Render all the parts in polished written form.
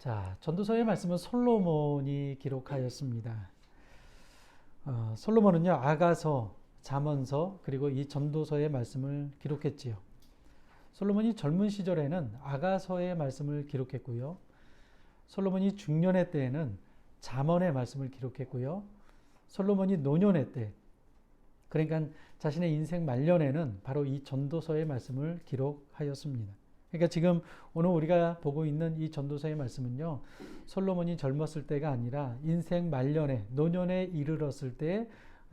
자, 전도서의 말씀은 솔로몬이 기록하였습니다. 솔로몬은요, 아가서, 잠언서, 그리고 이 전도서의 말씀을 기록했지요. 솔로몬이 젊은 시절에는 아가서의 말씀을 기록했고요. 솔로몬이 중년의 때에는 잠언의 말씀을 기록했고요. 솔로몬이 노년의 때, 그러니까 자신의 인생 말년에는 바로 이 전도서의 말씀을 기록하였습니다. 그러니까 지금 오늘 우리가 보고 있는 이 전도서의 말씀은요, 솔로몬이 젊었을 때가 아니라 인생 말년에, 노년에 이르렀을 때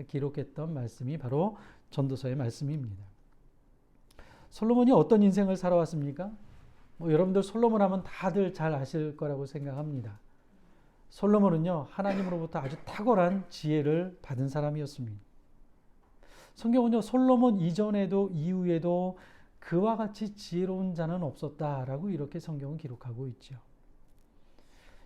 기록했던 말씀이 바로 전도서의 말씀입니다. 솔로몬이 어떤 인생을 살아왔습니까? 여러분들 솔로몬 하면 다들 잘 아실 거라고 생각합니다. 솔로몬은요, 하나님으로부터 아주 탁월한 지혜를 받은 사람이었습니다. 성경은요, 솔로몬 이전에도 이후에도 그와 같이 지혜로운 자는 없었다라고 이렇게 성경은 기록하고 있죠.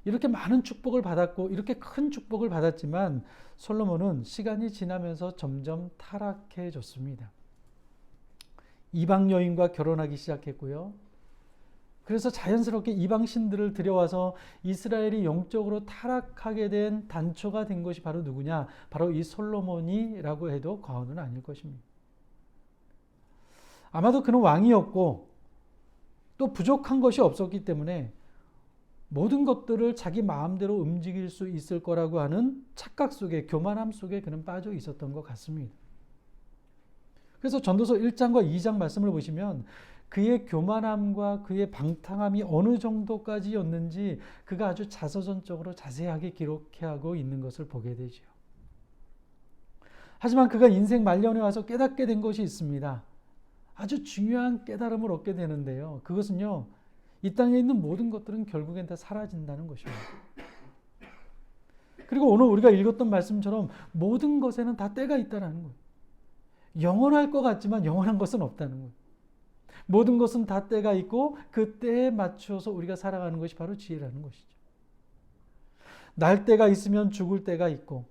이렇게 많은 축복을 받았고 이렇게 큰 축복을 받았지만 솔로몬은 시간이 지나면서 점점 타락해졌습니다. 이방 여인과 결혼하기 시작했고요. 그래서 자연스럽게 이방 신들을 들여와서 이스라엘이 영적으로 타락하게 된 단초가 된 것이 바로 누구냐? 바로 이 솔로몬이라고 해도 과언은 아닐 것입니다. 아마도 그는 왕이었고 또 부족한 것이 없었기 때문에 모든 것들을 자기 마음대로 움직일 수 있을 거라고 하는 착각 속에, 교만함 속에 그는 빠져 있었던 것 같습니다. 그래서 전도서 1장과 2장 말씀을 보시면 그의 교만함과 그의 방탕함이 어느 정도까지였는지 그가 아주 자서전적으로 자세하게 기록하고 있는 것을 보게 되죠. 하지만 그가 인생 말년에 와서 깨닫게 된 것이 있습니다. 아주 중요한 깨달음을 얻게 되는데요. 그것은요, 이 땅에 있는 모든 것들은 결국엔 다 사라진다는 것입니다. 그리고 오늘 우리가 읽었던 말씀처럼 모든 것에는 다 때가 있다는 거예요. 영원할 것 같지만 영원한 것은 없다는 거예요. 모든 것은 다 때가 있고 그 때에 맞춰서 우리가 살아가는 것이 바로 지혜라는 것이죠. 날 때가 있으면 죽을 때가 있고,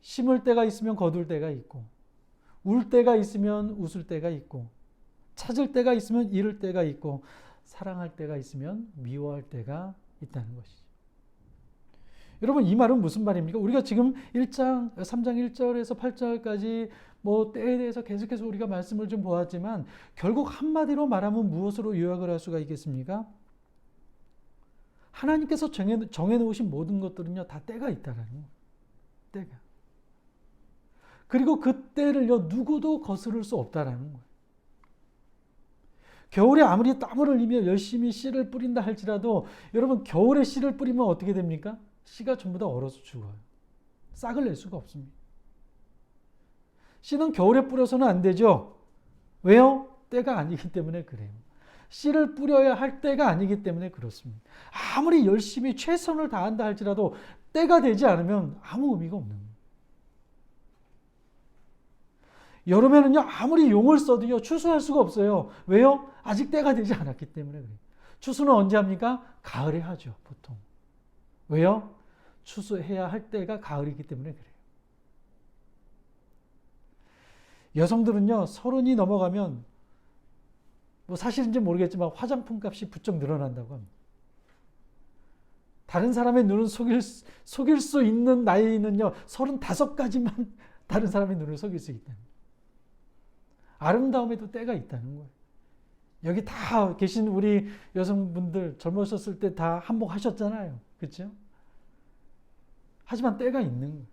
심을 때가 있으면 거둘 때가 있고, 울 때가 있으면 웃을 때가 있고, 찾을 때가 있으면 잃을 때가 있고, 사랑할 때가 있으면 미워할 때가 있다는 것이죠. 여러분, 이 말은 무슨 말입니까? 우리가 지금 3장 1절에서 8절까지 때에 대해서 계속해서 우리가 말씀을 좀 보았지만 결국 한마디로 말하면 무엇으로 요약을 할 수가 있겠습니까? 하나님께서 정해놓으신 모든 것들은요, 다 때가 있다라는 거예요. 때가. 그리고 그 때를요, 누구도 거스를 수 없다라는 거예요. 겨울에 아무리 땀을 흘리며 열심히 씨를 뿌린다 할지라도 여러분, 겨울에 씨를 뿌리면 어떻게 됩니까? 씨가 전부 다 얼어서 죽어요. 싹을 낼 수가 없습니다. 씨는 겨울에 뿌려서는 안 되죠. 왜요? 때가 아니기 때문에 그래요. 씨를 뿌려야 할 때가 아니기 때문에 그렇습니다. 아무리 열심히 최선을 다한다 할지라도 때가 되지 않으면 아무 의미가 없는 거예요. 여름에는요, 아무리 용을 써도요, 추수할 수가 없어요. 왜요? 아직 때가 되지 않았기 때문에 그래요. 추수는 언제 합니까? 가을에 하죠, 보통. 왜요? 추수해야 할 때가 가을이기 때문에 그래요. 여성들은요, 30이 넘어가면 사실인지 모르겠지만 화장품 값이 부쩍 늘어난다고 합니다. 다른 사람의 눈을 속일 수 있는 나이는요, 35까지만 다른 사람의 눈을 속일 수 있다는 거예요. 아름다움에도 때가 있다는 거예요. 여기 다 계신 우리 여성분들 젊으셨을 때 다 한복하셨잖아요. 그렇죠? 하지만 때가 있는 거예요.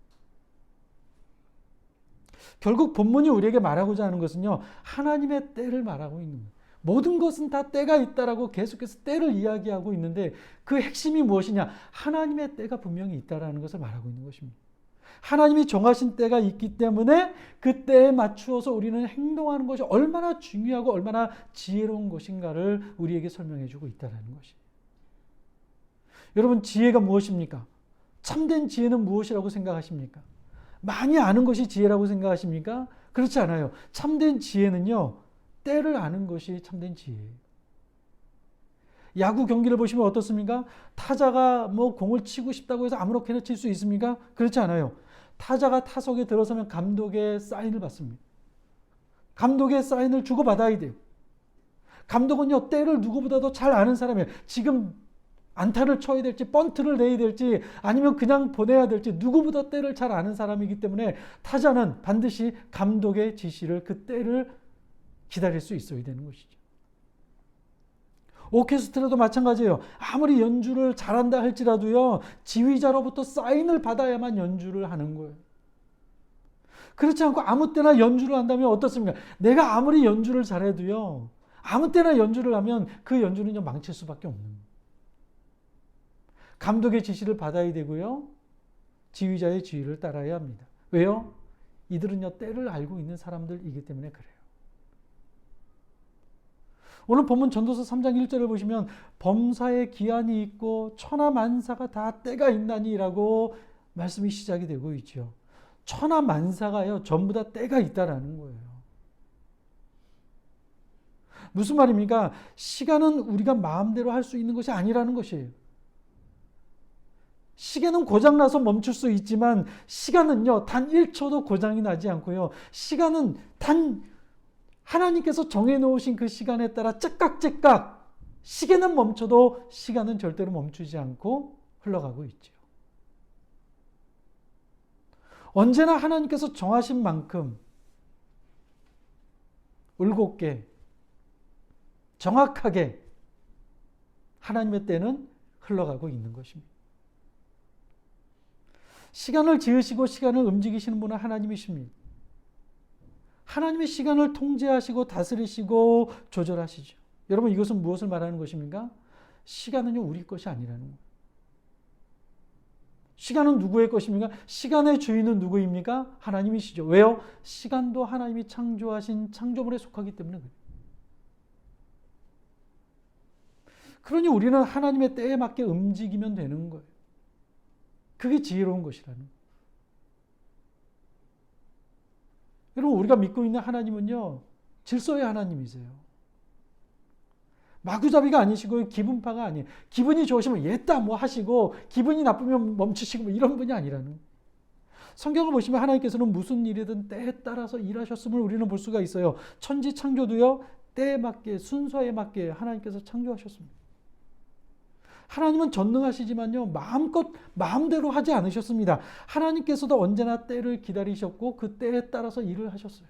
결국 본문이 우리에게 말하고자 하는 것은요, 하나님의 때를 말하고 있는 거예요. 모든 것은 다 때가 있다라고 계속해서 때를 이야기하고 있는데 그 핵심이 무엇이냐? 하나님의 때가 분명히 있다라는 것을 말하고 있는 것입니다. 하나님이 정하신 때가 있기 때문에 그 때에 맞추어서 우리는 행동하는 것이 얼마나 중요하고 얼마나 지혜로운 것인가를 우리에게 설명해 주고 있다는 것이에요. 여러분, 지혜가 무엇입니까? 참된 지혜는 무엇이라고 생각하십니까? 많이 아는 것이 지혜라고 생각하십니까? 그렇지 않아요. 참된 지혜는요, 때를 아는 것이 참된 지혜예요. 야구 경기를 보시면 어떻습니까? 타자가 공을 치고 싶다고 해서 아무렇게나 칠 수 있습니까? 그렇지 않아요. 타자가 타석에 들어서면 감독의 사인을 받습니다. 감독의 사인을 주고받아야 돼요. 감독은요, 때를 누구보다도 잘 아는 사람이에요. 지금 안타를 쳐야 될지 번트를 내야 될지 아니면 그냥 보내야 될지 누구보다 때를 잘 아는 사람이기 때문에 타자는 반드시 감독의 지시를 그 때를 기다릴 수 있어야 되는 것이죠. 오케스트라도 마찬가지예요. 아무리 연주를 잘한다 할지라도요, 지휘자로부터 사인을 받아야만 연주를 하는 거예요. 그렇지 않고 아무 때나 연주를 한다면 어떻습니까? 내가 아무리 연주를 잘해도요, 아무 때나 연주를 하면 그 연주는 망칠 수밖에 없는 거예요. 감독의 지시를 받아야 되고요, 지휘자의 지휘를 따라야 합니다. 왜요? 이들은요, 때를 알고 있는 사람들이기 때문에 그래요. 오늘 본문 전도서 3장 1절을 보시면 범사에 기한이 있고 천하만사가 다 때가 있나니라고 말씀이 시작이 되고 있죠. 천하만사가요, 전부 다 때가 있다라는 거예요. 무슨 말입니까? 시간은 우리가 마음대로 할 수 있는 것이 아니라는 것이에요. 시계는 고장나서 멈출 수 있지만 시간은요, 단 1초도 고장이 나지 않고요. 시간은 단 하나님께서 정해놓으신 그 시간에 따라 째깍째깍 시계는 멈춰도 시간은 절대로 멈추지 않고 흘러가고 있죠. 언제나 하나님께서 정하신 만큼 올곧게 정확하게 하나님의 때는 흘러가고 있는 것입니다. 시간을 지으시고 시간을 움직이시는 분은 하나님이십니다. 하나님의 시간을 통제하시고 다스리시고 조절하시죠. 여러분, 이것은 무엇을 말하는 것입니까? 시간은요, 우리 것이 아니라는 거예요. 시간은 누구의 것입니까? 시간의 주인은 누구입니까? 하나님이시죠. 왜요? 시간도 하나님이 창조하신 창조물에 속하기 때문에 그래요. 그러니 우리는 하나님의 때에 맞게 움직이면 되는 거예요. 그게 지혜로운 것이라는 거예요. 여러분, 우리가 믿고 있는 하나님은요, 질서의 하나님이세요. 마구잡이가 아니시고 기분파가 아니에요. 기분이 좋으시면 예따 뭐 하시고 기분이 나쁘면 멈추시고 뭐 이런 분이 아니라는 거예요. 성경을 보시면 하나님께서는 무슨 일이든 때에 따라서 일하셨음을 우리는 볼 수가 있어요. 천지 창조도요, 때에 맞게 순서에 맞게 하나님께서 창조하셨습니다. 하나님은 전능하시지만요, 마음껏 마음대로 하지 않으셨습니다. 하나님께서도 언제나 때를 기다리셨고 그 때에 따라서 일을 하셨어요.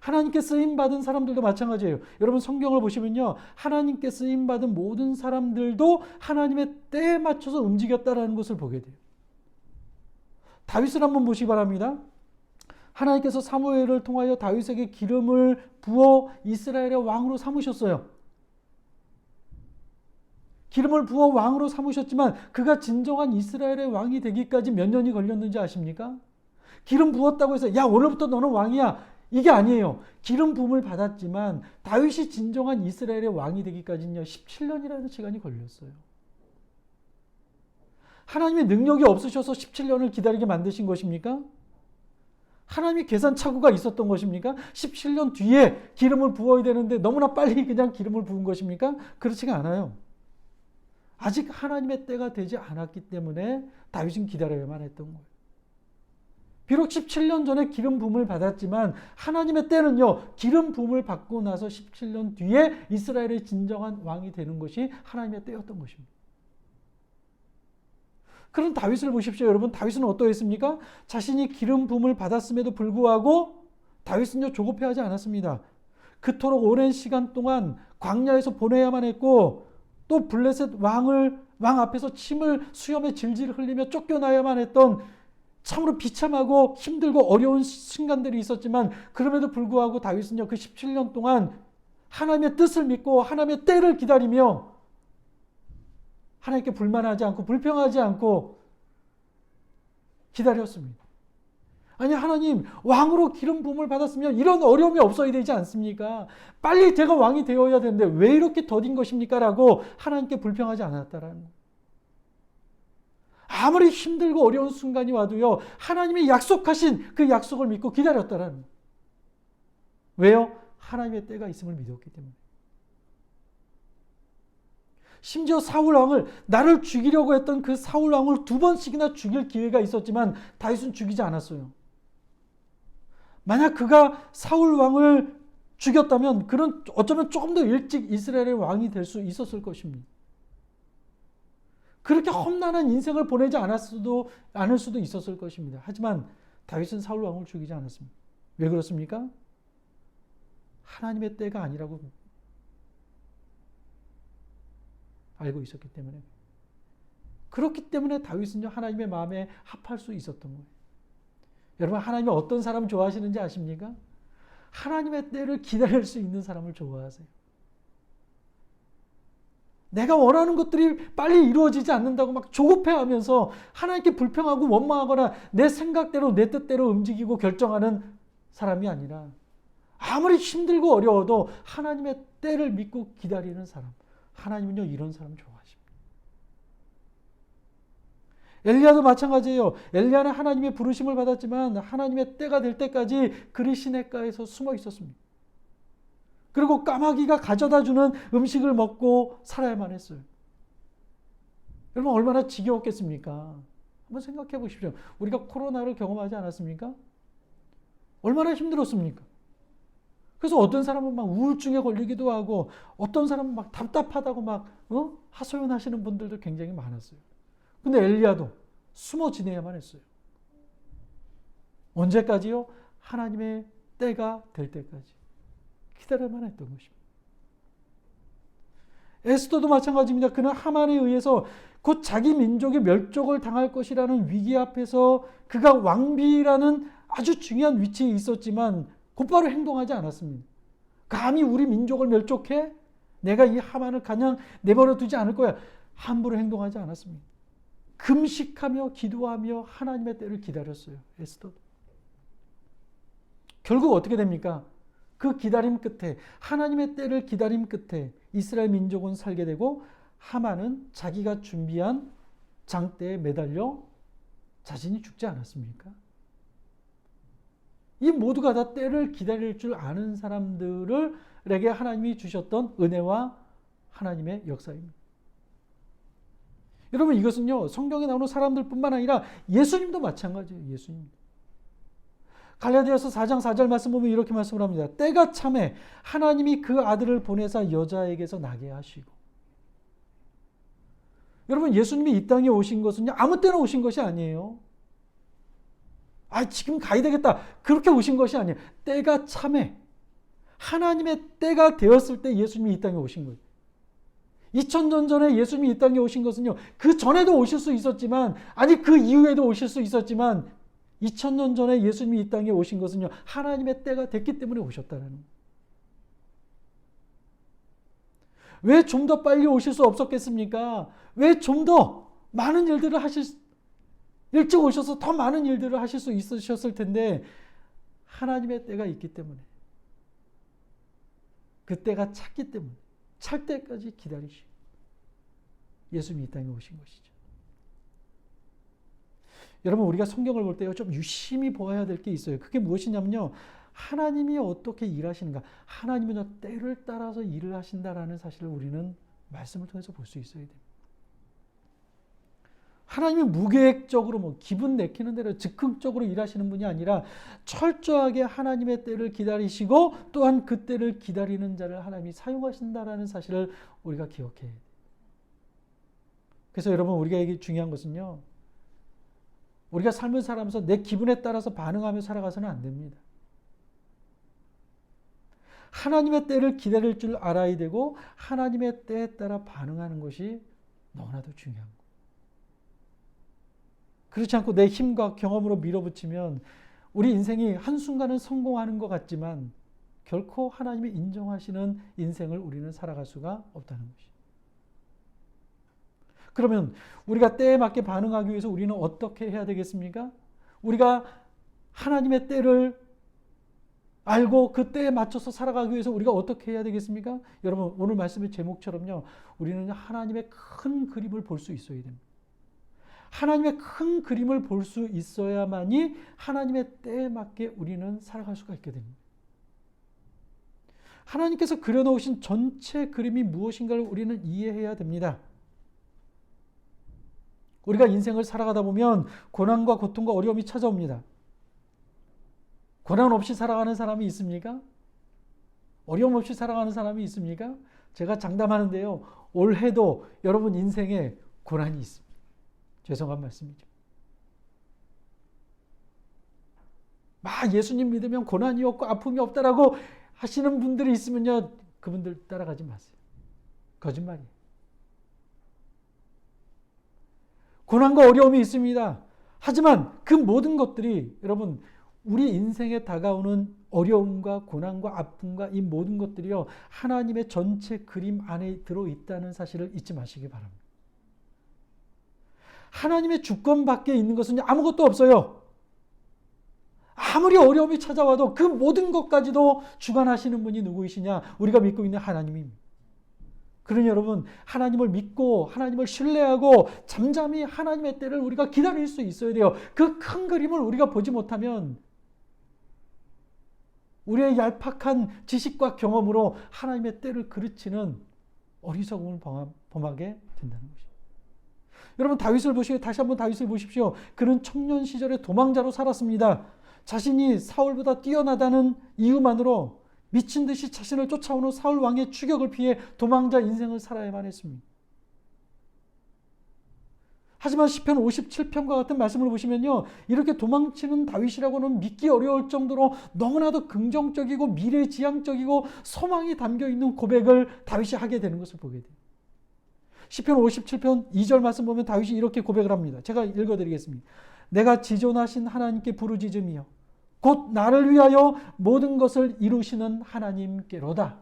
하나님께 쓰임받은 사람들도 마찬가지예요. 여러분, 성경을 보시면요, 하나님께 쓰임받은 모든 사람들도 하나님의 때에 맞춰서 움직였다라는 것을 보게 돼요. 다윗을 한번 보시기 바랍니다. 하나님께서 사무엘을 통하여 다윗에게 기름을 부어 이스라엘의 왕으로 삼으셨어요. 기름을 부어 왕으로 삼으셨지만 그가 진정한 이스라엘의 왕이 되기까지 몇 년이 걸렸는지 아십니까? 기름 부었다고 해서 야, 오늘부터 너는 왕이야, 이게 아니에요. 기름 부음을 받았지만 다윗이 진정한 이스라엘의 왕이 되기까지는요, 17년이라는 시간이 걸렸어요. 하나님의 능력이 없으셔서 17년을 기다리게 만드신 것입니까? 하나님이 계산 착오가 있었던 것입니까? 17년 뒤에 기름을 부어야 되는데 너무나 빨리 그냥 기름을 부은 것입니까? 그렇지가 않아요. 아직 하나님의 때가 되지 않았기 때문에 다윗은 기다려야만 했던 거예요. 비록 17년 전에 기름 부음을 받았지만 하나님의 때는요, 기름 부음을 받고 나서 17년 뒤에 이스라엘의 진정한 왕이 되는 것이 하나님의 때였던 것입니다. 그런 다윗을 보십시오. 여러분, 다윗은 어떠했습니까? 자신이 기름 부음을 받았음에도 불구하고 다윗은요, 조급해하지 않았습니다. 그토록 오랜 시간 동안 광야에서 보내야만 했고 또 블레셋 왕 앞에서 침을 수염에 질질 흘리며 쫓겨나야만 했던 참으로 비참하고 힘들고 어려운 순간들이 있었지만 그럼에도 불구하고 다윗은요, 그 17년 동안 하나님의 뜻을 믿고 하나님의 때를 기다리며 하나님께 불만하지 않고 불평하지 않고 기다렸습니다. 아니, 하나님, 왕으로 기름 부음을 받았으면 이런 어려움이 없어야 되지 않습니까? 빨리 제가 왕이 되어야 되는데 왜 이렇게 더딘 것입니까? 라고 하나님께 불평하지 않았다라는 거예요. 아무리 힘들고 어려운 순간이 와도요, 하나님이 약속하신 그 약속을 믿고 기다렸다라는 거예요. 왜요? 하나님의 때가 있음을 믿었기 때문에. 심지어 사울왕을, 나를 죽이려고 했던 그 사울왕을 2번씩이나 죽일 기회가 있었지만 다윗은 죽이지 않았어요. 만약 그가 사울왕을 죽였다면 그는 어쩌면 조금 더 일찍 이스라엘의 왕이 될 수 있었을 것입니다. 그렇게 험난한 인생을 보내지 않을 수도 있었을 것입니다. 하지만 다윗은 사울 왕을 죽이지 않았습니다. 왜 그렇습니까? 하나님의 때가 아니라고 알고 있었기 때문에. 그렇기 때문에 다윗은요, 하나님의 마음에 합할 수 있었던 거예요. 여러분, 하나님이 어떤 사람을 좋아하시는지 아십니까? 하나님의 때를 기다릴 수 있는 사람을 좋아하세요. 내가 원하는 것들이 빨리 이루어지지 않는다고 막 조급해하면서 하나님께 불평하고 원망하거나 내 생각대로 내 뜻대로 움직이고 결정하는 사람이 아니라 아무리 힘들고 어려워도 하나님의 때를 믿고 기다리는 사람. 하나님은요, 이런 사람 좋아하십니다. 엘리야도 마찬가지예요. 엘리야는 하나님의 부르심을 받았지만 하나님의 때가 될 때까지 그리 시냇가에서 숨어 있었습니다. 그리고 까마귀가 가져다주는 음식을 먹고 살아야만 했어요. 여러분, 얼마나 지겨웠겠습니까? 한번 생각해 보십시오. 우리가 코로나를 경험하지 않았습니까? 얼마나 힘들었습니까? 그래서 어떤 사람은 막 우울증에 걸리기도 하고 어떤 사람은 막 답답하다고 막 하소연하시는 분들도 굉장히 많았어요. 근데 엘리야도 숨어 지내야만 했어요. 언제까지요? 하나님의 때가 될 때까지 기다려야만 했던 것입니다. 에스더도 마찬가지입니다. 그는 하만에 의해서 곧 자기 민족의 멸족을 당할 것이라는 위기 앞에서 그가 왕비라는 아주 중요한 위치에 있었지만 곧바로 행동하지 않았습니다. 감히 우리 민족을 멸족해? 내가 이 하만을 그냥 내버려 두지 않을 거야. 함부로 행동하지 않았습니다. 금식하며 기도하며 하나님의 때를 기다렸어요. 에스더도. 결국 어떻게 됩니까? 그 기다림 끝에, 하나님의 때를 기다림 끝에 이스라엘 민족은 살게 되고 하만은 자기가 준비한 장대에 매달려 자신이 죽지 않았습니까? 이 모두가 다 때를 기다릴 줄 아는 사람들에게 하나님이 주셨던 은혜와 하나님의 역사입니다. 여러분, 이것은요, 성경에 나오는 사람들뿐만 아니라 예수님도 마찬가지예요. 예수님. 갈라디아서 4장 4절 말씀 보면 이렇게 말씀을 합니다. 때가 참에 하나님이 그 아들을 보내사 여자에게서 나게 하시고. 여러분, 예수님이 이 땅에 오신 것은요, 아무 때나 오신 것이 아니에요. 지금 가야 되겠다. 그렇게 오신 것이 아니에요. 때가 참에 하나님의 때가 되었을 때 예수님이 이 땅에 오신 거예요. 2000년 전에 예수님이 이 땅에 오신 것은요, 그 전에도 오실 수 있었지만, 그 이후에도 오실 수 있었지만, 2000년 전에 예수님이 이 땅에 오신 것은요, 하나님의 때가 됐기 때문에 오셨다는 거예요. 왜 좀 더 빨리 오실 수 없었겠습니까? 왜 좀 더 많은 일들을 일찍 오셔서 더 많은 일들을 하실 수 있으셨을 텐데, 하나님의 때가 있기 때문에, 그 때가 찼기 때문에, 찰 때까지 기다리시고 예수님이 이 땅에 오신 것이죠. 여러분, 우리가 성경을 볼 때요, 좀 유심히 보아야 될 게 있어요. 그게 무엇이냐면요, 하나님이 어떻게 일하시는가, 하나님은요, 때를 따라서 일을 하신다라는 사실을 우리는 말씀을 통해서 볼 수 있어야 됩니다. 하나님이 무계획적으로 기분 내키는 대로 즉흥적으로 일하시는 분이 아니라 철저하게 하나님의 때를 기다리시고 또한 그 때를 기다리는 자를 하나님이 사용하신다라는 사실을 우리가 기억해야 돼요. 그래서 여러분, 우리가 중요한 것은요, 우리가 삶을 살아가면서 내 기분에 따라서 반응하며 살아가서는 안 됩니다. 하나님의 때를 기다릴 줄 알아야 되고 하나님의 때에 따라 반응하는 것이 너무나도 중요한 거예요. 그렇지 않고 내 힘과 경험으로 밀어붙이면 우리 인생이 한순간은 성공하는 것 같지만 결코 하나님이 인정하시는 인생을 우리는 살아갈 수가 없다는 것이죠. 그러면 우리가 때에 맞게 반응하기 위해서 우리는 어떻게 해야 되겠습니까? 우리가 하나님의 때를 알고 그 때에 맞춰서 살아가기 위해서 우리가 어떻게 해야 되겠습니까? 여러분, 오늘 말씀의 제목처럼요, 우리는 하나님의 큰 그림을 볼 수 있어야 됩니다. 하나님의 큰 그림을 볼 수 있어야만이 하나님의 때에 맞게 우리는 살아갈 수가 있게 됩니다. 하나님께서 그려놓으신 전체 그림이 무엇인가를 우리는 이해해야 됩니다. 우리가 인생을 살아가다 보면 고난과 고통과 어려움이 찾아옵니다. 고난 없이 살아가는 사람이 있습니까? 어려움 없이 살아가는 사람이 있습니까? 제가 장담하는데요. 올해도 여러분 인생에 고난이 있습니다. 죄송한 말씀이죠. 막 예수님 믿으면 고난이 없고 아픔이 없다라고 하시는 분들이 있으면요. 그분들 따라가지 마세요. 거짓말이에요. 고난과 어려움이 있습니다. 하지만 그 모든 것들이 여러분 우리 인생에 다가오는 어려움과 고난과 아픔과 이 모든 것들이요. 하나님의 전체 그림 안에 들어있다는 사실을 잊지 마시기 바랍니다. 하나님의 주권 밖에 있는 것은 아무것도 없어요. 아무리 어려움이 찾아와도 그 모든 것까지도 주관하시는 분이 누구이시냐? 우리가 믿고 있는 하나님입니다. 그러니 여러분 하나님을 믿고 하나님을 신뢰하고 잠잠히 하나님의 때를 우리가 기다릴 수 있어야 돼요. 그 큰 그림을 우리가 보지 못하면 우리의 얄팍한 지식과 경험으로 하나님의 때를 그르치는 어리석음을 범하게 된다는 것이죠. 여러분 다윗을 보시고 다시 한번 다윗을 보십시오. 그는 청년 시절에 도망자로 살았습니다. 자신이 사울보다 뛰어나다는 이유만으로 미친 듯이 자신을 쫓아오는 사울 왕의 추격을 피해 도망자 인생을 살아야만 했습니다. 하지만 시편 57편과 같은 말씀을 보시면요. 이렇게 도망치는 다윗이라고는 믿기 어려울 정도로 너무나도 긍정적이고 미래지향적이고 소망이 담겨있는 고백을 다윗이 하게 되는 것을 보게 돼요. 시편 57편 2절 말씀 보면 다윗이 이렇게 고백을 합니다. 제가 읽어드리겠습니다. 내가 지존하신 하나님께 부르짖으며 곧 나를 위하여 모든 것을 이루시는 하나님께로다.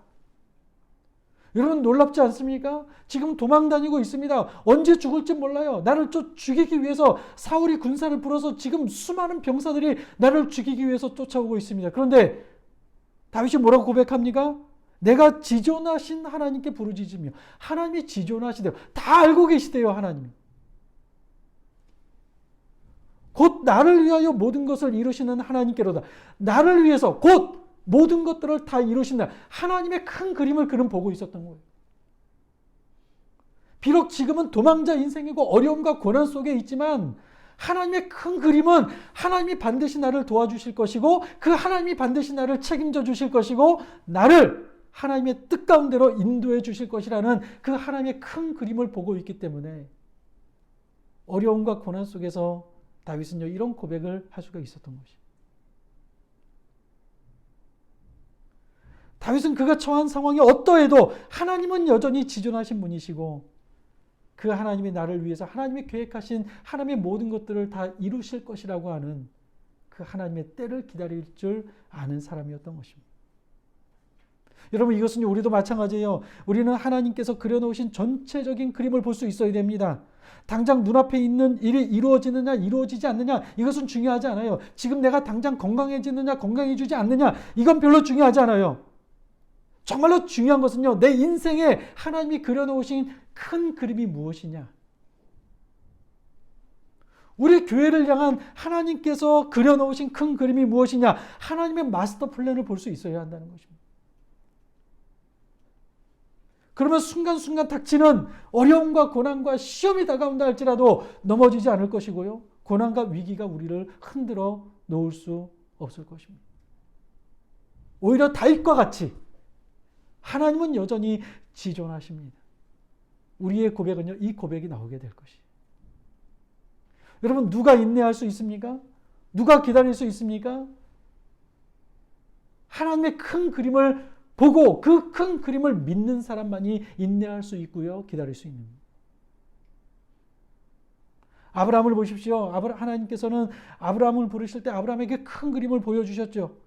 여러분 놀랍지 않습니까? 지금 도망 다니고 있습니다. 언제 죽을지 몰라요. 나를 죽이기 위해서 사울이 군사를 불어서 지금 수많은 병사들이 나를 죽이기 위해서 쫓아오고 있습니다. 그런데 다윗이 뭐라고 고백합니까? 내가 지존하신 하나님께 부르짖으며 하나님이 지존하시대요. 다 알고 계시대요. 하나님이. 곧 나를 위하여 모든 것을 이루시는 하나님께로다. 나를 위해서 곧 모든 것들을 다 이루신다. 하나님의 큰 그림을 그는 보고 있었던 거예요. 비록 지금은 도망자 인생이고 어려움과 고난 속에 있지만 하나님의 큰 그림은 하나님이 반드시 나를 도와주실 것이고 그 하나님이 반드시 나를 책임져 주실 것이고 나를 하나님의 뜻 가운데로 인도해 주실 것이라는 그 하나님의 큰 그림을 보고 있기 때문에 어려움과 고난 속에서 다윗은요 이런 고백을 할 수가 있었던 것이죠. 다윗은 그가 처한 상황이 어떠해도 하나님은 여전히 지존하신 분이시고 그 하나님이 나를 위해서 하나님이 계획하신 하나님의 모든 것들을 다 이루실 것이라고 하는 그 하나님의 때를 기다릴 줄 아는 사람이었던 것입니다. 여러분 이것은 우리도 마찬가지예요. 우리는 하나님께서 그려놓으신 전체적인 그림을 볼 수 있어야 됩니다. 당장 눈앞에 있는 일이 이루어지느냐 이루어지지 않느냐 이것은 중요하지 않아요. 지금 내가 당장 건강해지느냐 건강해지지 않느냐 이건 별로 중요하지 않아요. 정말로 중요한 것은요. 내 인생에 하나님이 그려놓으신 큰 그림이 무엇이냐. 우리 교회를 향한 하나님께서 그려놓으신 큰 그림이 무엇이냐. 하나님의 마스터 플랜을 볼 수 있어야 한다는 것입니다. 그러면 순간순간 닥치는 어려움과 고난과 시험이 다가온다 할지라도 넘어지지 않을 것이고요. 고난과 위기가 우리를 흔들어 놓을 수 없을 것입니다. 오히려 다윗과 같이 하나님은 여전히 지존하십니다. 우리의 고백은요, 이 고백이 나오게 될 것이에요. 여러분, 누가 인내할 수 있습니까? 누가 기다릴 수 있습니까? 하나님의 큰 그림을 보고 그 큰 그림을 믿는 사람만이 인내할 수 있고요, 기다릴 수 있는 거예요. 아브라함을 보십시오. 하나님께서는 아브라함을 부르실 때 아브라함에게 큰 그림을 보여주셨죠.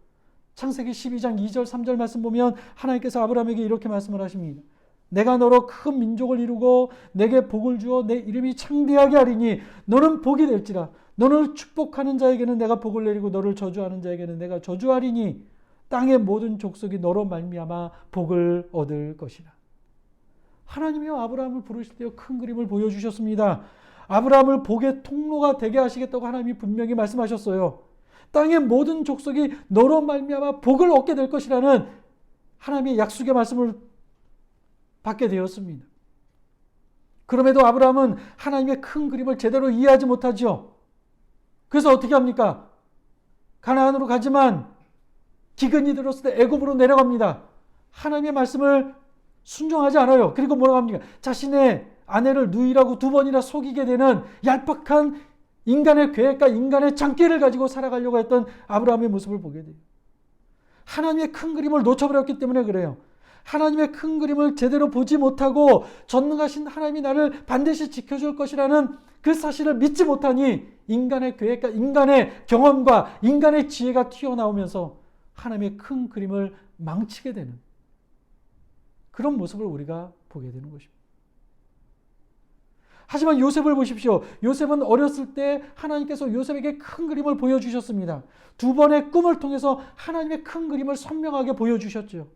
창세기 12장 2절 3절 말씀 보면 하나님께서 아브라함에게 이렇게 말씀을 하십니다. 내가 너로 큰 민족을 이루고 내게 복을 주어 내 이름이 창대하게 하리니 너는 복이 될지라. 너를 축복하는 자에게는 내가 복을 내리고 너를 저주하는 자에게는 내가 저주하리니 땅의 모든 족속이 너로 말미암아 복을 얻을 것이라. 하나님이요 아브라함을 부르실 때 큰 그림을 보여주셨습니다. 아브라함을 복의 통로가 되게 하시겠다고 하나님이 분명히 말씀하셨어요. 땅의 모든 족속이 너로 말미암아 복을 얻게 될 것이라는 하나님의 약속의 말씀을 받게 되었습니다. 그럼에도 아브라함은 하나님의 큰 그림을 제대로 이해하지 못하죠. 그래서 어떻게 합니까? 가나안으로 가지만 기근이 들었을 때 애굽으로 내려갑니다. 하나님의 말씀을 순종하지 않아요. 그리고 뭐라고 합니까? 자신의 아내를 누이라고 2번이나 속이게 되는 얄팍한 인간의 계획과 인간의 장기를 가지고 살아가려고 했던 아브라함의 모습을 보게 돼요. 하나님의 큰 그림을 놓쳐버렸기 때문에 그래요. 하나님의 큰 그림을 제대로 보지 못하고 전능하신 하나님이 나를 반드시 지켜줄 것이라는 그 사실을 믿지 못하니 인간의 계획과 인간의 경험과 인간의 지혜가 튀어나오면서 하나님의 큰 그림을 망치게 되는 그런 모습을 우리가 보게 되는 것입니다. 하지만 요셉을 보십시오. 요셉은 어렸을 때 하나님께서 요셉에게 큰 그림을 보여주셨습니다. 2번의 꿈을 통해서 하나님의 큰 그림을 선명하게 보여주셨죠.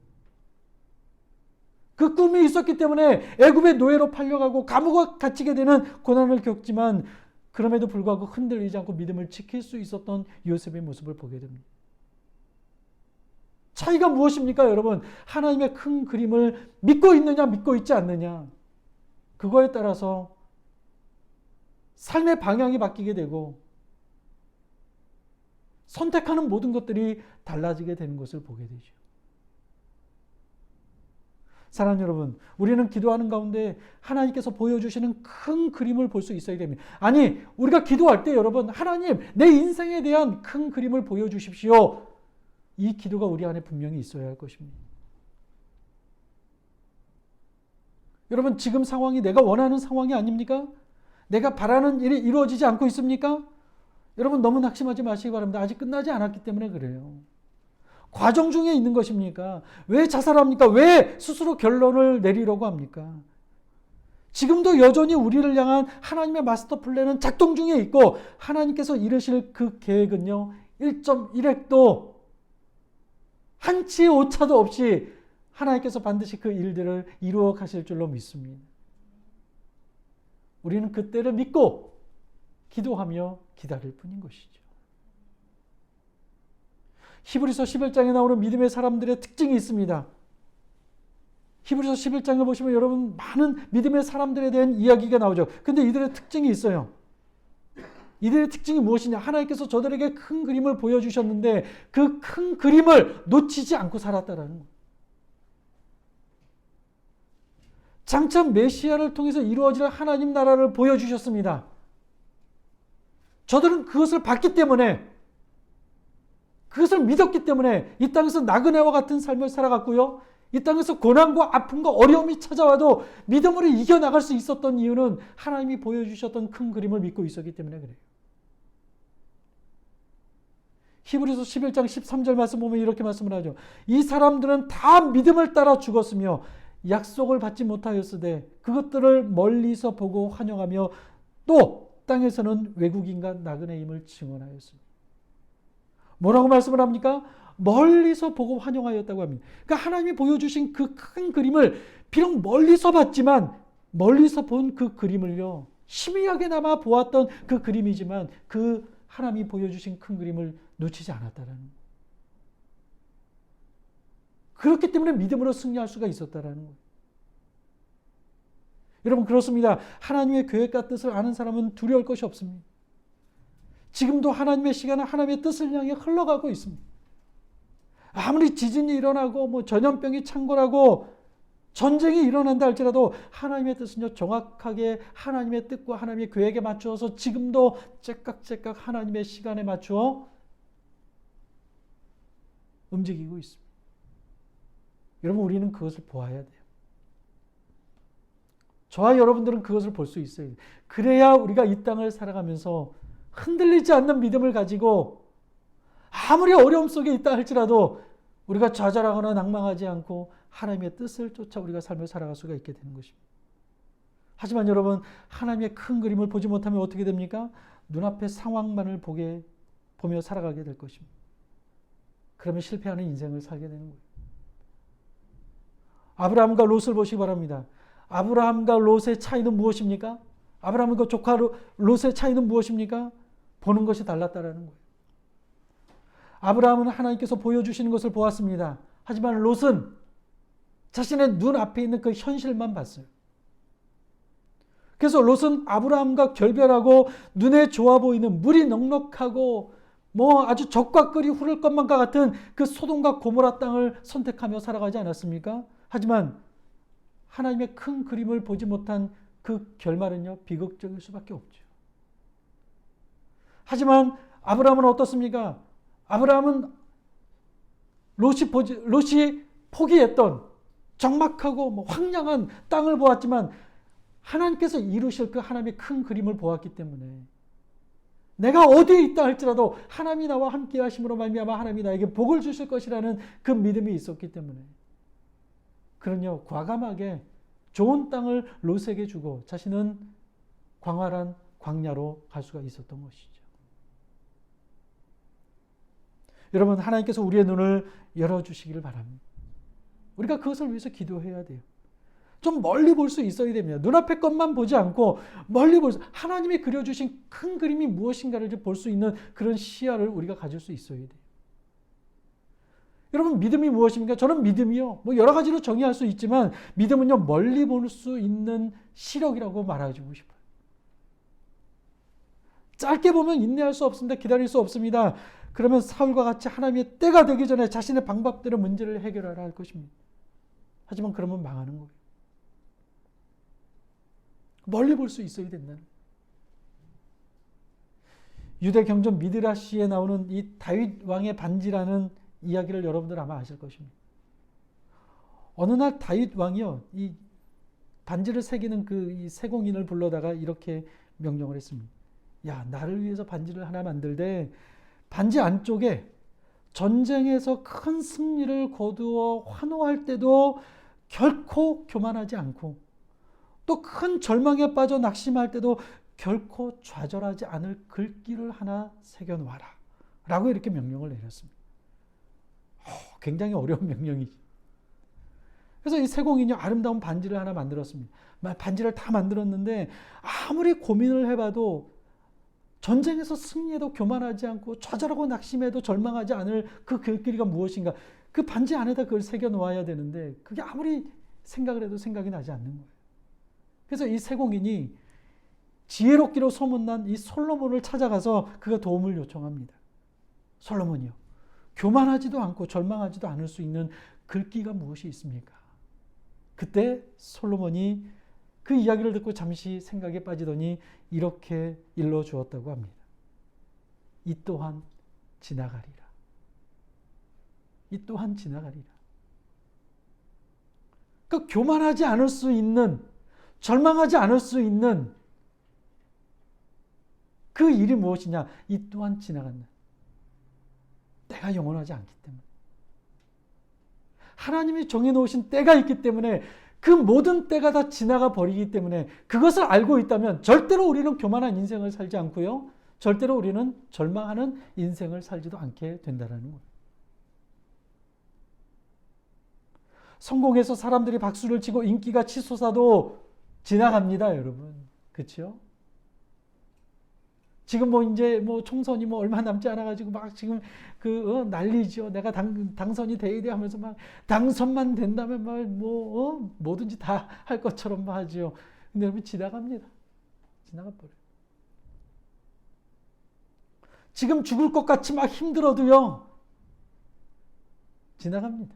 그 꿈이 있었기 때문에 애굽의 노예로 팔려가고 감옥에 갇히게 되는 고난을 겪지만 그럼에도 불구하고 흔들리지 않고 믿음을 지킬 수 있었던 요셉의 모습을 보게 됩니다. 차이가 무엇입니까, 여러분? 하나님의 큰 그림을 믿고 있느냐, 믿고 있지 않느냐. 그거에 따라서 삶의 방향이 바뀌게 되고 선택하는 모든 것들이 달라지게 되는 것을 보게 되죠. 사랑하는 여러분, 우리는 기도하는 가운데 하나님께서 보여주시는 큰 그림을 볼 수 있어야 됩니다. 아니, 우리가 기도할 때 여러분, 하나님, 내 인생에 대한 큰 그림을 보여주십시오. 이 기도가 우리 안에 분명히 있어야 할 것입니다. 여러분, 지금 상황이 내가 원하는 상황이 아닙니까? 내가 바라는 일이 이루어지지 않고 있습니까? 여러분, 너무 낙심하지 마시기 바랍니다. 아직 끝나지 않았기 때문에 그래요. 과정 중에 있는 것입니까? 왜 자살합니까? 왜 스스로 결론을 내리려고 합니까? 지금도 여전히 우리를 향한 하나님의 마스터 플랜은 작동 중에 있고 하나님께서 이루실 그 계획은요, 1.1획도 한치의 오차도 없이 하나님께서 반드시 그 일들을 이루어 가실 줄로 믿습니다. 우리는 그때를 믿고 기도하며 기다릴 뿐인 것이죠. 히브리서 11장에 나오는 믿음의 사람들의 특징이 있습니다. 히브리서 11장을 보시면 여러분 많은 믿음의 사람들에 대한 이야기가 나오죠. 근데 이들의 특징이 있어요. 이들의 특징이 무엇이냐? 하나님께서 저들에게 큰 그림을 보여주셨는데 그 큰 그림을 놓치지 않고 살았다라는 거예요. 장차 메시아를 통해서 이루어질 하나님 나라를 보여주셨습니다. 저들은 그것을 봤기 때문에, 그것을 믿었기 때문에 이 땅에서 나그네와 같은 삶을 살아갔고요. 이 땅에서 고난과 아픔과 어려움이 찾아와도 믿음으로 이겨나갈 수 있었던 이유는 하나님이 보여주셨던 큰 그림을 믿고 있었기 때문에 그래요. 히브리서 11장 13절 말씀 보면 이렇게 말씀을 하죠. 이 사람들은 다 믿음을 따라 죽었으며 약속을 받지 못하였으되 그것들을 멀리서 보고 환영하며 또 땅에서는 외국인과 나그네임을 증언하였습니다. 뭐라고 말씀을 합니까? 멀리서 보고 환영하였다고 합니다. 그러니까 하나님이 보여주신 그 큰 그림을 비록 멀리서 봤지만 멀리서 본 그 그림을요, 희미하게나마 보았던 그 그림이지만 그 하나님이 보여주신 큰 그림을 놓치지 않았다라는 거예요. 그렇기 때문에 믿음으로 승리할 수가 있었다라는 거예요. 여러분, 그렇습니다. 하나님의 계획과 뜻을 아는 사람은 두려울 것이 없습니다. 지금도 하나님의 시간은 하나님의 뜻을 향해 흘러가고 있습니다. 아무리 지진이 일어나고 전염병이 창궐하고 전쟁이 일어난다 할지라도 하나님의 뜻은요, 정확하게 하나님의 뜻과 하나님의 계획에 맞추어서 지금도 째깍째깍 하나님의 시간에 맞추어 움직이고 있습니다. 여러분, 우리는 그것을 보아야 돼요. 저와 여러분들은 그것을 볼 수 있어요. 그래야 우리가 이 땅을 살아가면서 흔들리지 않는 믿음을 가지고 아무리 어려움 속에 있다 할지라도 우리가 좌절하거나 낭망하지 않고 하나님의 뜻을 쫓아 우리가 삶을 살아갈 수가 있게 되는 것입니다. 하지만 여러분, 하나님의 큰 그림을 보지 못하면 어떻게 됩니까? 눈앞의 상황만을 보며 살아가게 될 것입니다. 그러면 실패하는 인생을 살게 되는 거예요. 아브라함과 롯을 보시기 바랍니다. 아브라함과 롯의 차이는 무엇입니까? 아브라함과 조카 롯의 차이는 무엇입니까? 보는 것이 달랐다라는 거예요. 아브라함은 하나님께서 보여주시는 것을 보았습니다. 하지만 롯은 자신의 눈앞에 있는 그 현실만 봤어요. 그래서 롯은 아브라함과 결별하고 눈에 좋아 보이는 물이 넉넉하고 뭐 아주 적과 꿀이 흐를 것만과 같은 그 소돔과 고모라 땅을 선택하며 살아가지 않았습니까? 하지만 하나님의 큰 그림을 보지 못한 그 결말은요, 비극적일 수밖에 없죠. 하지만 아브라함은 어떻습니까? 아브라함은 롯이 포기했던 적막하고 뭐 황량한 땅을 보았지만 하나님께서 이루실 그 하나님의 큰 그림을 보았기 때문에 내가 어디에 있다 할지라도 하나님이 나와 함께 하심으로 말미암아 하나님이 나에게 복을 주실 것이라는 그 믿음이 있었기 때문에 그는요, 과감하게 좋은 땅을 롯에게 주고 자신은 광활한 광야로 갈 수가 있었던 것이죠. 여러분, 하나님께서 우리의 눈을 열어주시기를 바랍니다. 우리가 그것을 위해서 기도해야 돼요. 좀 멀리 볼 수 있어야 됩니다. 눈앞의 것만 보지 않고 멀리 하나님이 그려주신 큰 그림이 무엇인가를 볼 수 있는 그런 시야를 우리가 가질 수 있어야 돼요. 여러분, 믿음이 무엇입니까? 저는 믿음이요, 뭐 여러 가지로 정의할 수 있지만 믿음은요, 멀리 볼 수 있는 시력이라고 말해주고 싶어요. 짧게 보면 인내할 수 없습니다. 기다릴 수 없습니다. 그러면 사울과 같이 하나님의 때가 되기 전에 자신의 방법대로 문제를 해결하라 할 것입니다. 하지만 그러면 망하는 거예요. 멀리 볼 수 있어야 된다는. 유대 경전 미드라시에 나오는 이 다윗 왕의 반지라는 이야기를 여러분들 아마 아실 것입니다. 어느 날 다윗 왕이요, 이 반지를 새기는 그 이 세공인을 불러다가 이렇게 명령을 했습니다. 야, 나를 위해서 반지를 하나 만들되 반지 안쪽에 전쟁에서 큰 승리를 거두어 환호할 때도 결코 교만하지 않고 또 큰 절망에 빠져 낙심할 때도 결코 좌절하지 않을 글귀를 하나 새겨놓아라 라고 이렇게 명령을 내렸습니다. 굉장히 어려운 명령이죠. 그래서 이 세공인이 아름다운 반지를 하나 만들었습니다. 반지를 다 만들었는데 아무리 고민을 해봐도 전쟁에서 승리해도 교만하지 않고 좌절하고 낙심해도 절망하지 않을 그 글귀가 무엇인가, 그 반지 안에다 그걸 새겨놓아야 되는데 그게 아무리 생각을 해도 생각이 나지 않는 거예요. 그래서 이 세공인이 지혜롭기로 소문난 이 솔로몬을 찾아가서 그가 도움을 요청합니다. 솔로몬이요, 교만하지도 않고 절망하지도 않을 수 있는 글귀가 무엇이 있습니까? 그때 솔로몬이 그 이야기를 듣고 잠시 생각에 빠지더니 이렇게 일러주었다고 합니다. 이 또한 지나가리라. 이 또한 지나가리라. 그러니까 교만하지 않을 수 있는, 절망하지 않을 수 있는 그 일이 무엇이냐? 이 또한 지나간다. 때가 영원하지 않기 때문에. 하나님이 정해놓으신 때가 있기 때문에 그 모든 때가 다 지나가 버리기 때문에 그것을 알고 있다면 절대로 우리는 교만한 인생을 살지 않고요, 절대로 우리는 절망하는 인생을 살지도 않게 된다는 거예요. 성공해서 사람들이 박수를 치고 인기가 치솟아도 지나갑니다, 여러분. 그렇죠? 지금 뭐 이제 뭐 총선이 뭐 얼마 남지 않아가지고 막 지금 난리죠. 내가 당선이 돼야 돼 하면서 막 당선만 된다면 막 뭐든지 다 할 것처럼 하죠. 근데 여러분, 지나갑니다. 지나가 버려요. 지금 죽을 것 같이 막 힘들어도요, 지나갑니다.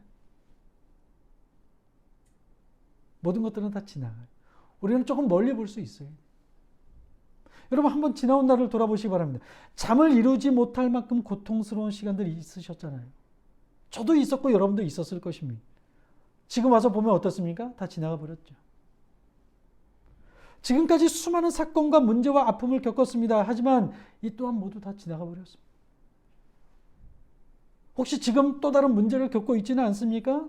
모든 것들은 다 지나가요. 우리는 조금 멀리 볼 수 있어요. 여러분, 한번 지나온 날을 돌아보시기 바랍니다. 잠을 이루지 못할 만큼 고통스러운 시간들이 있으셨잖아요. 저도 있었고 여러분도 있었을 것입니다. 지금 와서 보면 어떻습니까? 다 지나가 버렸죠. 지금까지 수많은 사건과 문제와 아픔을 겪었습니다. 하지만 이 또한 모두 다 지나가 버렸습니다. 혹시 지금 또 다른 문제를 겪고 있지는 않습니까?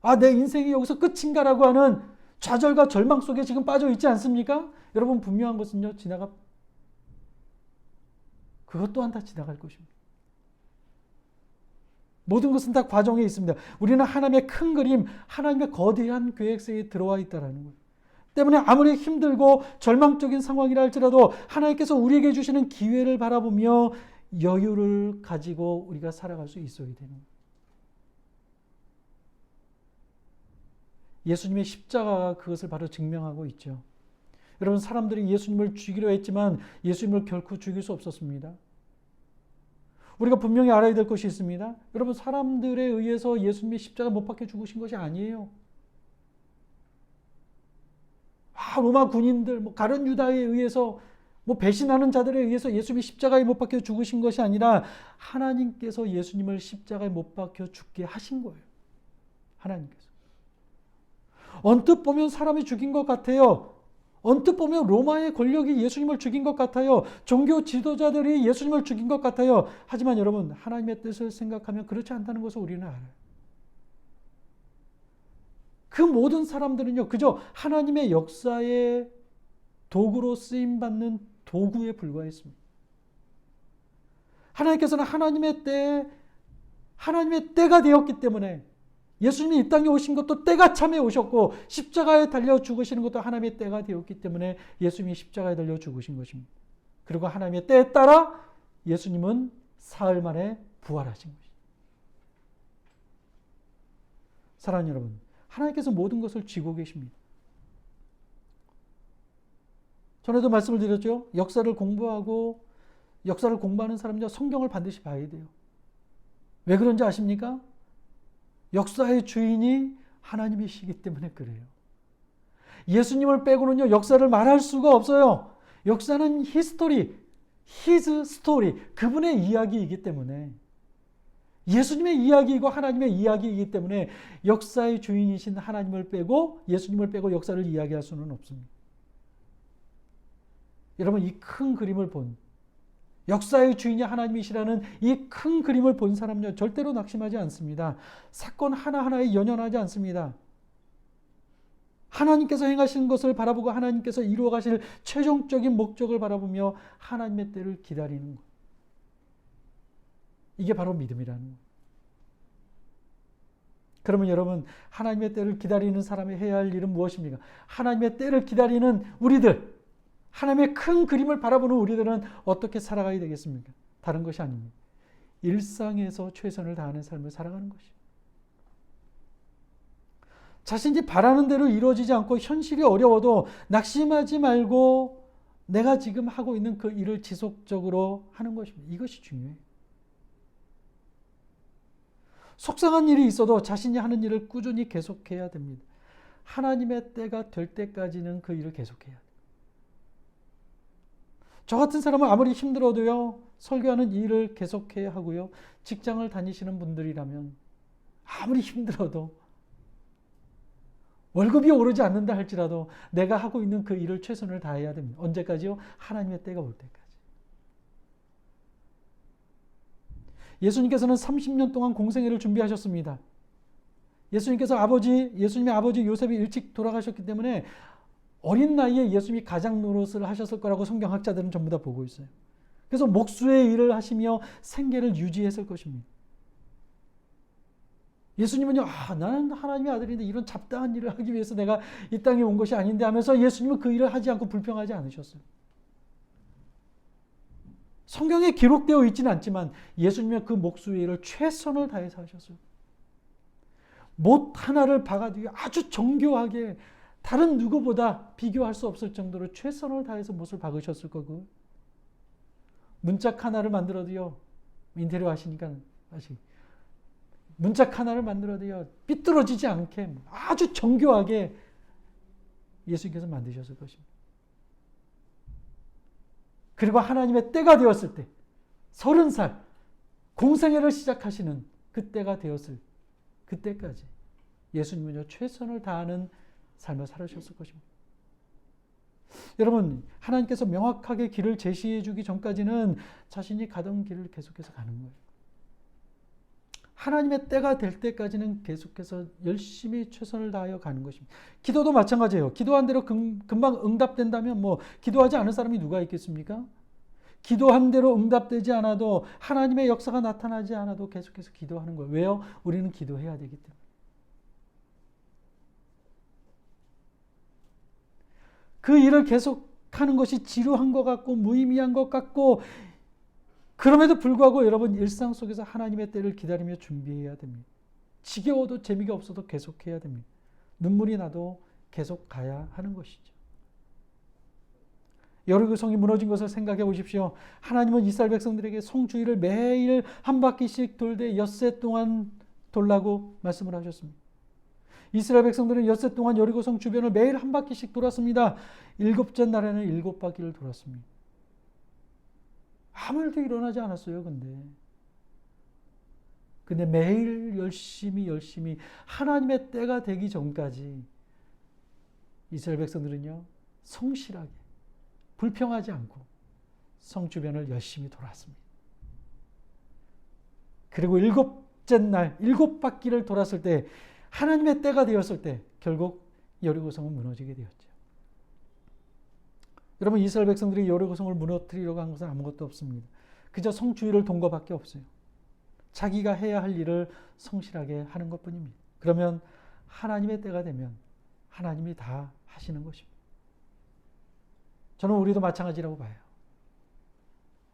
아, 내 인생이 여기서 끝인가라고 하는 좌절과 절망 속에 지금 빠져 있지 않습니까? 여러분, 분명한 것은요, 그것 또한 다 지나갈 것입니다. 모든 것은 다 과정에 있습니다. 우리는 하나님의 큰 그림, 하나님의 거대한 계획서에 들어와 있다는 거예요. 때문에 아무리 힘들고 절망적인 상황이라 할지라도 하나님께서 우리에게 주시는 기회를 바라보며 여유를 가지고 우리가 살아갈 수 있어야 되는 거예요. 예수님의 십자가가 그것을 바로 증명하고 있죠. 여러분, 사람들이 예수님을 죽이려 했지만 예수님을 결코 죽일 수 없었습니다. 우리가 분명히 알아야 될 것이 있습니다. 여러분, 사람들에 의해서 예수님이 십자가 못 박혀 죽으신 것이 아니에요. 로마 군인들, 가룟 유다에 의해서, 배신하는 자들에 의해서 예수님이 십자가에 못 박혀 죽으신 것이 아니라 하나님께서 예수님을 십자가에 못 박혀 죽게 하신 거예요. 하나님께서. 언뜻 보면 사람이 죽인 것 같아요. 언뜻 보면 로마의 권력이 예수님을 죽인 것 같아요. 종교 지도자들이 예수님을 죽인 것 같아요. 하지만 여러분, 하나님의 뜻을 생각하면 그렇지 않다는 것을 우리는 알아요. 그 모든 사람들은요, 그저 하나님의 역사의 도구로 쓰임받는 도구에 불과했습니다. 하나님께서는 하나님의 때가 되었기 때문에 예수님이 이 땅에 오신 것도 때가 참에 오셨고 십자가에 달려 죽으시는 것도 하나님의 때가 되었기 때문에 예수님이 십자가에 달려 죽으신 것입니다. 그리고 하나님의 때에 따라 예수님은 사흘 만에 부활하신 것입니다. 사랑하는 여러분, 하나님께서 모든 것을 쥐고 계십니다. 전에도 말씀을 드렸죠. 역사를 공부하는 사람은요, 성경을 반드시 봐야 돼요. 왜 그런지 아십니까? 역사의 주인이 하나님이시기 때문에 그래요. 예수님을 빼고는요, 역사를 말할 수가 없어요. 역사는 히스토리, His story, 그분의 이야기이기 때문에, 예수님의 이야기이고 하나님의 이야기이기 때문에 역사의 주인이신 하나님을 빼고, 예수님을 빼고 역사를 이야기할 수는 없습니다. 여러분, 이 큰 그림을 역사의 주인이 하나님이시라는 이 큰 그림을 본 사람은요, 절대로 낙심하지 않습니다. 사건 하나하나에 연연하지 않습니다. 하나님께서 행하시는 것을 바라보고 하나님께서 이루어 가실 최종적인 목적을 바라보며 하나님의 때를 기다리는 것. 이게 바로 믿음이라는 거예요. 그러면 여러분, 하나님의 때를 기다리는 사람이 해야 할 일은 무엇입니까? 하나님의 때를 기다리는 우리들, 하나님의 큰 그림을 바라보는 우리들은 어떻게 살아가야 되겠습니까? 다른 것이 아닙니다. 일상에서 최선을 다하는 삶을 살아가는 것이죠. 자신이 바라는 대로 이루어지지 않고 현실이 어려워도 낙심하지 말고 내가 지금 하고 있는 그 일을 지속적으로 하는 것입니다. 이것이 중요해요. 속상한 일이 있어도 자신이 하는 일을 꾸준히 계속해야 됩니다. 하나님의 때가 될 때까지는 그 일을 계속해야 돼요. 저 같은 사람은 아무리 힘들어도요, 설교하는 일을 계속해야 하고요, 직장을 다니시는 분들이라면 아무리 힘들어도 월급이 오르지 않는다 할지라도 내가 하고 있는 그 일을 최선을 다해야 됩니다. 언제까지요? 하나님의 때가 올 때까지. 예수님께서는 30년 동안 공생애를 준비하셨습니다. 예수님의 아버지 요셉이 일찍 돌아가셨기 때문에 어린 나이에 예수님이 가장 노릇을 하셨을 거라고 성경학자들은 전부 다 보고 있어요. 그래서 목수의 일을 하시며 생계를 유지했을 것입니다. 예수님은요, 나는 하나님의 아들인데 이런 잡다한 일을 하기 위해서 내가 이 땅에 온 것이 아닌데 하면서 예수님은 그 일을 하지 않고 불평하지 않으셨어요. 성경에 기록되어 있지는 않지만 예수님은 그 목수의 일을 최선을 다해서 하셨어요. 못 하나를 박아두고 아주 정교하게 다른 누구보다 비교할 수 없을 정도로 최선을 다해서 못을 박으셨을 거고, 문짝 하나를 만들어도요, 인테리어 하시니까 문짝 하나를 만들어도요, 삐뚤어지지 않게 아주 정교하게 예수님께서 만드셨을 것입니다. 그리고 하나님의 때가 되었을 때, 30살 공생애를 시작하시는 그때가 되었을 그때까지 예수님은요, 최선을 다하는 삶을 살으셨을 것입니다. 여러분, 하나님께서 명확하게 길을 제시해 주기 전까지는 자신이 가던 길을 계속해서 가는 거예요. 하나님의 때가 될 때까지는 계속해서 열심히 최선을 다하여 가는 것입니다. 기도도 마찬가지예요. 기도한 대로 금방 응답된다면 기도하지 않은 사람이 누가 있겠습니까? 기도한 대로 응답되지 않아도, 하나님의 역사가 나타나지 않아도 계속해서 기도하는 거예요. 왜요? 우리는 기도해야 되기 때문에. 그 일을 계속하는 것이 지루한 것 같고 무의미한 것 같고, 그럼에도 불구하고 여러분, 일상 속에서 하나님의 때를 기다리며 준비해야 됩니다. 지겨워도 재미가 없어도 계속해야 됩니다. 눈물이 나도 계속 가야 하는 것이죠. 여리고 성이 무너진 것을 생각해 보십시오. 하나님은 이스라엘 백성들에게 성주위를 매일 한 바퀴씩 돌되 엿새 동안 돌라고 말씀을 하셨습니다. 이스라엘 백성들은 엿새 동안 여리고 성 주변을 매일 한 바퀴씩 돌았습니다. 일곱째 날에는 7바퀴를 돌았습니다. 아무 일도 일어나지 않았어요. 근데 매일 열심히 하나님의 때가 되기 전까지 이스라엘 백성들은요, 성실하게 불평하지 않고 성 주변을 열심히 돌았습니다. 그리고 7째 날 7바퀴를 돌았을 때, 하나님의 때가 되었을 때 결국 여리고성은 무너지게 되었죠. 여러분, 이스라엘 백성들이 여리고성을 무너뜨리려고 한 것은 아무것도 없습니다. 그저 성 주위를 돈 것밖에 없어요. 자기가 해야 할 일을 성실하게 하는 것뿐입니다. 그러면 하나님의 때가 되면 하나님이 다 하시는 것입니다. 저는 우리도 마찬가지라고 봐요.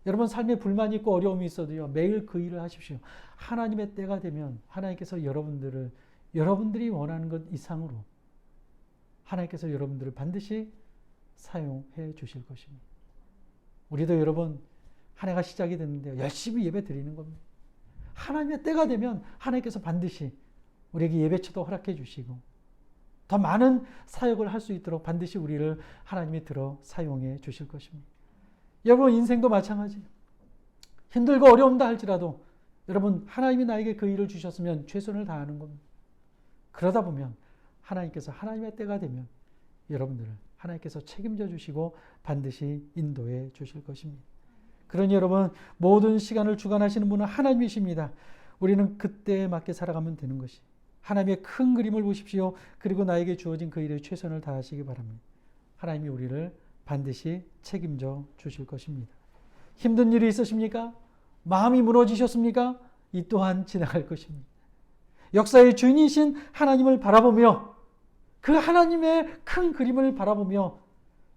여러분, 삶에 불만이 있고 어려움이 있어도요, 매일 그 일을 하십시오. 하나님의 때가 되면 하나님께서 여러분들이 원하는 것 이상으로 하나님께서 여러분들을 반드시 사용해 주실 것입니다. 우리도 여러분, 한 해가 시작이 됐는데요, 열심히 예배 드리는 겁니다. 하나님의 때가 되면 하나님께서 반드시 우리에게 예배처도 허락해 주시고 더 많은 사역을 할 수 있도록 반드시 우리를 하나님이 들어 사용해 주실 것입니다. 여러분, 인생도 마찬가지예요. 힘들고 어려운다 할지라도 여러분, 하나님이 나에게 그 일을 주셨으면 최선을 다하는 겁니다. 그러다 보면 하나님께서 하나님의 때가 되면 여러분들을 하나님께서 책임져 주시고 반드시 인도해 주실 것입니다. 그러니 여러분, 모든 시간을 주관하시는 분은 하나님이십니다. 우리는 그때에 맞게 살아가면 되는 것이, 하나님의 큰 그림을 보십시오. 그리고 나에게 주어진 그 일에 최선을 다하시기 바랍니다. 하나님이 우리를 반드시 책임져 주실 것입니다. 힘든 일이 있으십니까? 마음이 무너지셨습니까? 이 또한 지나갈 것입니다. 역사의 주인이신 하나님을 바라보며 그 하나님의 큰 그림을 바라보며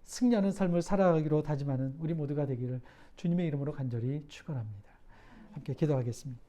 승리하는 삶을 살아가기로 다짐하는 우리 모두가 되기를 주님의 이름으로 간절히 축원합니다. 함께 기도하겠습니다.